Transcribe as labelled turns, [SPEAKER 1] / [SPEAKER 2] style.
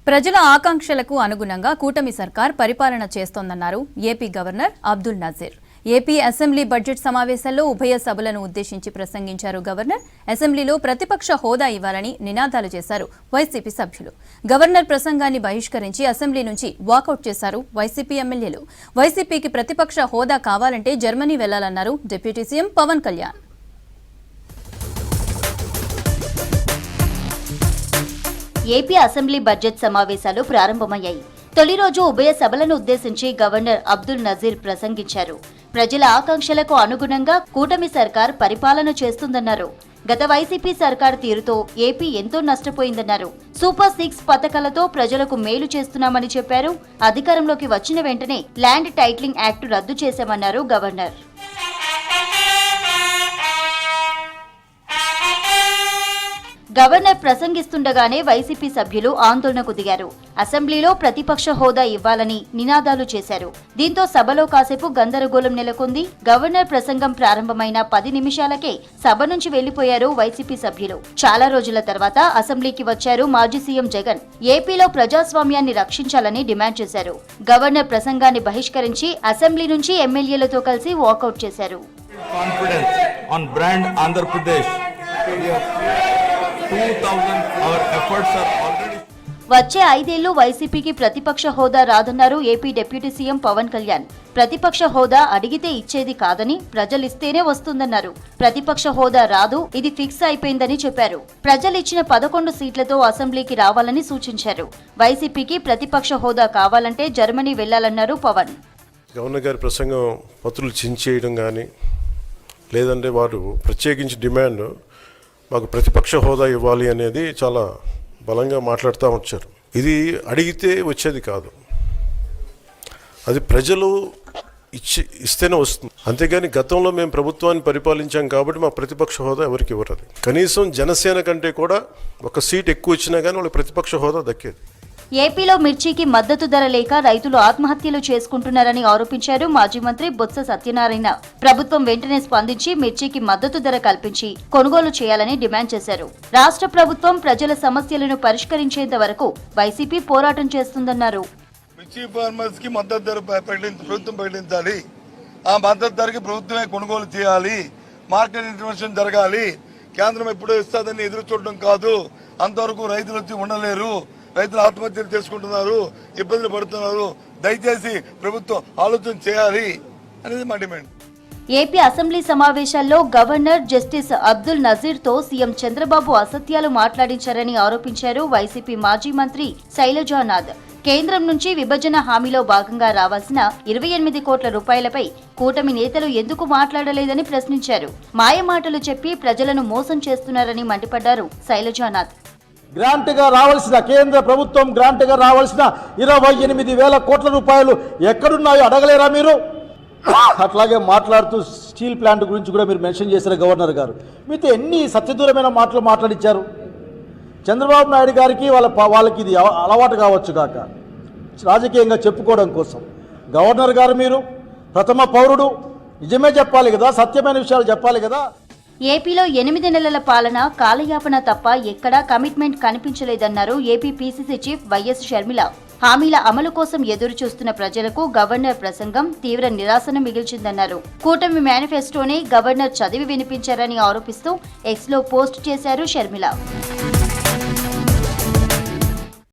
[SPEAKER 1] ప్రజల ఆకాంక్షలకు అనుగుణంగా కూటమి సర్కార్ పరిపాలన చేస్తోందన్నారు AP governor Abdul Nazeer. AP assembly budget సమావేశాల్లో ఉభయ సభలను ఉద్దేశించి ప్రసంగించారు గవర్నర్. అసెంబ్లీలో ప్రతిపక్ష హోదా ఇవ్వాలని నినాదాలు చేశారు వైసీపీ సభ్యులు. గవర్నర్ ప్రసంగాన్ని బహిష్కరించి అసెంబ్లీ నుంచి వాకౌట్ చేశారు వైసీపీ ఎమ్మెల్యేలు. వైసీపీకి ప్రతిపక్ష హోదా కావాలంటే జర్మనీ వెళ్లాలన్నారు deputy CM Pawan Kalyan.
[SPEAKER 2] AP assembly budget సమావేశాలు ప్రారంభమయ్యాయి. తొలి రోజు ఉభయ సభలను ఉద్దేశించి గవర్నర్ అబ్దుల్ నజీర్ ప్రసంగించారు. ప్రజల ఆకాంక్షలకు అనుగుణంగా కూటమి సర్కార్ పరిపాలన చేస్తుందన్నారు. గత వైసీపీ సర్కార్ తీరుతో ఏపీ ఎంతో నష్టపోయిందన్నారు. సూపర్ 6 పథకాలతో ప్రజలకు మేలు చేస్తున్నామని చెప్పారు. అధికారంలోకి వచ్చిన వెంటనే ల్యాండ్ టైటిలింగ్ యాక్ట్ రద్దు చేశామన్నారు గవర్నర్. గవర్నర్ ప్రసంగిస్తుండగానే వైసీపీ సభ్యులు ఆందోళనకు దిగారు. అసెంబ్లీలో ప్రతిపక్ష హోదా ఇవ్వాలని నినాదాలు చేశారు. దీంతో సభలో కాసేపు గందరగోళం నెలకొంది. గవర్నర్ ప్రసంగం ప్రారంభమైన 10 నిమిషాలకే సభ నుంచి వెళ్లిపోయారు వైసీపీ సభ్యులు. చాలా రోజుల తర్వాత అసెంబ్లీకి వచ్చారు మాజీ సీఎం జగన్. ఏపీలో ప్రజాస్వామ్యాన్ని రక్షించాలని డిమాండ్ చేశారు. గవర్నర్ ప్రసంగాన్ని బహిష్కరించి అసెంబ్లీ నుంచి ఎమ్మెల్యేలతో కలిసి వాకౌట్ చేశారు. వచ్చే 5 ఏళ్లు వైసీపీకి ప్రతిపక్ష హోదా రాదన్నారు AP deputy CM Pawan Kalyan. ప్రతిపక్ష హోదా అడిగితే ఇచ్చేది కాదని, ప్రజలిస్తేనే వస్తుందన్నారు. ప్రతిపక్ష హోదా రాదు, ఇది ఫిక్స్ అయిపోయిందని చెప్పారు. ప్రజలిచ్చిన 11 సీట్లతో అసెంబ్లీకి రావాలని సూచించారు. వైసీపీకి ప్రతిపక్ష హోదా కావాలంటే జర్మనీ వెళ్లాలన్నారు పవన్.
[SPEAKER 3] గవర్నర్ గారి ప్రసంగం పత్రులు చించేయడం కానీ, లేదంటే వారు ప్రత్యేకించి డిమాండ్ మాకు ప్రతిపక్ష హోదా ఇవ్వాలి అనేది చాలా బలంగా మాట్లాడుతూ వచ్చారు. ఇది అడిగితే వచ్చేది కాదు, అది ప్రజలు ఇస్తేనే వస్తుంది. అంతేగాని గతంలో మేము ప్రభుత్వాన్ని పరిపాలించాం కాబట్టి మా ప్రతిపక్ష హోదా ఎవరికి ఇవ్వరు. కనీసం జనసేన కంటే కూడా ఒక సీట్ ఎక్కువ ఇచ్చినా కానీ వాళ్ళకి ప్రతిపక్ష హోదా దక్కేది.
[SPEAKER 2] ఏపీలో మిర్చికి మద్దతు ధర లేక రైతులు ఆత్మహత్యలు చేసుకుంటున్నారని ఆరోపించారు మాజీ మంత్రి బొత్స సత్యనారాయణ. ప్రభుత్వం వెంటనే స్పందించి మిర్చికి మద్దతు ధర కల్పించి కొనుగోలు చేయాలని డిమాండ్ చేశారు. రాష్ట్ర ప్రభుత్వం ప్రజల సమస్యలను పరిష్కరించేంత వరకు వైసీపీ పోరాటం చేస్తుందన్నారు.
[SPEAKER 4] మిర్చి ఫార్మర్స్ కి మద్దతు ధర ప్రభుత్వం ప్రకటించాలి. ఆ మద్దతు ధరకి ప్రభుత్వమే కొనుగోలు చేయాలి. మార్కెట్ ఇంటర్వెన్షన్ జరగాలి. కేంద్రం ఎప్పుడో ఇస్తుందని ఎదురు చూడడం కాదు. అంతవరకు రైతులు వచ్చి ఉండలేరు. రైతులు ఆత్మహత్యలు చేసుకుంటున్నారు, ఇబ్బందులు పడుతున్నారు. దయచేసి ప్రభుత్వం ఆలోచన చేయాలి అనేది మా డిమాండ్.
[SPEAKER 2] ఏపీ అసెంబ్లీ సమావేశాల్లో గవర్నర్ జస్టిస్ అబ్దుల్ నజీర్ తో సీఎం చంద్రబాబు అసత్యాలు మాట్లాడించారని ఆరోపించారు వైసీపీ మాజీ మంత్రి శైలజానాథ్. కేంద్రం నుంచి విభజన హామీలో భాగంగా రావాల్సిన 28 కోట్ల రూపాయలపై కూటమి నేతలు ఎందుకు మాట్లాడలేదని ప్రశ్నించారు. మాయమాటలు చెప్పి ప్రజలను మోసం చేస్తున్నారని మండిపడ్డారు శైలజానాథ్.
[SPEAKER 5] గ్రాంట్గా రావాల్సిన కేంద్ర ప్రభుత్వం గ్రాంట్గా రావాల్సిన 28,000 కోట్ల రూపాయలు ఎక్కడున్నాయో అడగలేరా మీరు? అట్లాగే మాట్లాడుతూ స్టీల్ ప్లాంట్ గురించి కూడా మీరు మెన్షన్ చేశారు గవర్నర్ గారు. మీతో ఎన్ని సత్యదూరమైన మాటలు మాట్లాడించారు. చంద్రబాబు నాయుడు గారికి వాళ్ళకి ఇది అలవాటు కావచ్చు కాక రాజకీయంగా చెప్పుకోవడం కోసం. గవర్నర్ గారు మీరు ప్రథమ పౌరుడు, నిజమే చెప్పాలి కదా, సత్యమైన విషయాలు చెప్పాలి కదా.
[SPEAKER 2] ఏపీలో 8 నెలల పాలన కాలయాపన తప్ప ఎక్కడా కమిట్మెంట్ కనిపించలేదన్నారు AP PCC chief YS Sharmila. హామీల అమలు కోసం ఎదురు చూస్తున్న ప్రజలకు గవర్నర్ ప్రసంగం తీవ్ర నిరాశను మిగిల్చిందన్నారు. కూటమి మేనిఫెస్టోనే గవర్నర్ చదివి వినిపించారని ఆరోపిస్తూ ఎక్స్లో పోస్ట్ చేశారు షర్మిల.